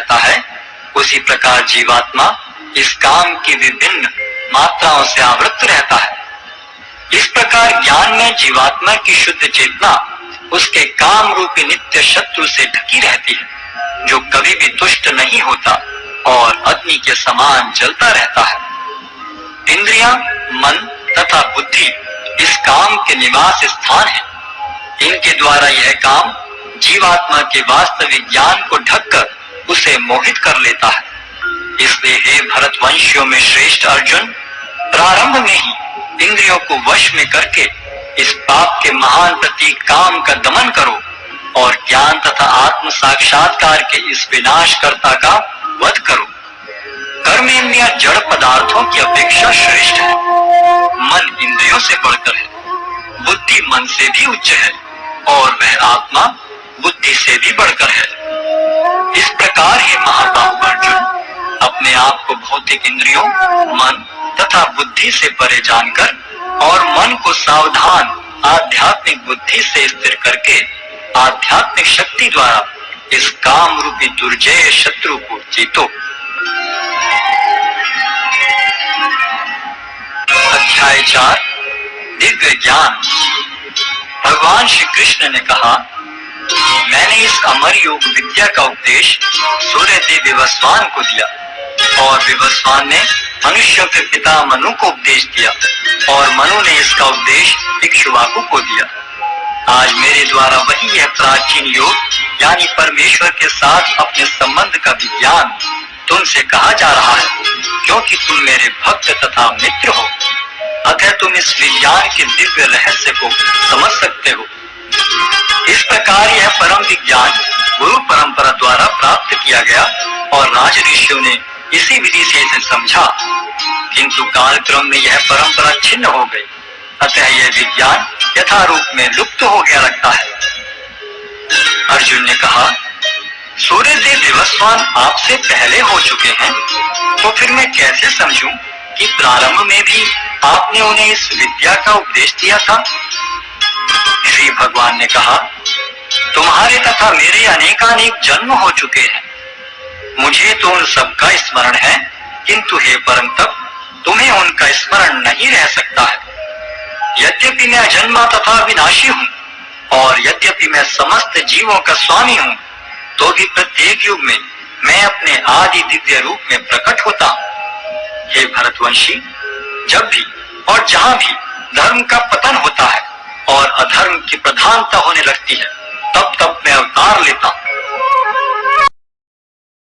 रहता है, उसी प्रकार जीवात्मा इस काम की विभिन्न मात्राओं से आवृत्त रहता है। इस प्रकार ज्ञान में जीवात्मा की शुद्ध चेतना उसके काम रूपी नित्य शत्रु से ढकी रहती है, जो कभी भी तुष्ट नहीं होता और अग्नि के समान जलता रहता है। इंद्रियां, मन तथा बुद्धि इस काम के निवास स्थान है। इनके द्वारा यह काम जीवात्मा के वास्तविक ज्ञान को ढककर उसे मोहित कर लेता है। इसलिए हे भरतवंशियों में श्रेष्ठ अर्जुन, प्रारंभ में ही इंद्रियों को वश में करके इस पाप के महान प्रतीक काम का दमन करो और ज्ञान तथा आत्म साक्षात्कार के इस विनाशकर्ता का वध करो। कर्मेंद्रियां जड़ पदार्थों की अपेक्षा श्रेष्ठ है। मन इंद्रियों से बढ़कर है, बुद्धि मन से भी उच्च है और वह आत्मा बुद्धि से भी बढ़कर है। इस प्रकार हे महाबाहु अर्जुन, अपने आप को भौतिक इंद्रियों, मन तथा बुद्धि से परे जानकर और मन को सावधान आध्यात्मिक बुद्धि से स्थिर करके आध्यात्मिक शक्ति द्वारा इस काम रूपी दुर्जय शत्रु को जीतो। अध्याय 4 दिव्य ज्ञान। भगवान श्री कृष्ण ने कहा, मैंने इस अमर योग विद्या का उपदेश सूर्य देव विवस्वान को दिया और विवस्वान ने मनुष्यों के पिता मनु को उपदेश दिया और मनु ने इसका उपदेश इक्ष्वाकु को दिया। आज मेरे द्वारा वही यह प्राचीन योग यानी परमेश्वर के साथ अपने संबंध का विज्ञान तुमसे कहा जा रहा है, क्योंकि तुम मेरे भक्त तथा मित्र हो। अतः तुम इस विज्ञान के दिव्य रहस्य को समझ सकते हो। इस प्रकार यह परम विज्ञान गुरु परंपरा द्वारा प्राप्त किया गया और राज ऋषियों ने इसी विधि से इसे समझा, किंतु कालक्रम में यह परंपरा छिन्न हो गई। अतः यह विज्ञान यथारूप में लुप्त हो गया लगता है। अर्जुन ने कहा, सूर्यदेव विवस्वान आपसे पहले हो चुके हैं, तो फिर मैं कैसे समझूं कि प्रारंभ में भी आपने उन्हें इस विद्या का उपदेश दिया था? श्री भगवान ने कहा, तुम्हारे तथा मेरे अनेकानेक जन्म हो चुके हैं। मुझे तो उन सबका स्मरण है, किंतु हे परम तप, तुम्हें उनका स्मरण नहीं रह सकता है। यद्यपि मैं अजन्मा तथा विनाशी हूँ और यद्यपि मैं समस्त जीवों का स्वामी हूँ, तो भी प्रत्येक युग में मैं अपने आदि दिव्य रूप में प्रकट होता हूँ। हे भरतवंशी, जब भी और जहाँ भी धर्म का पतन होता है और अधर्म की प्रधानता होने लगती है, तब तब मैं अवतार लेता हूँ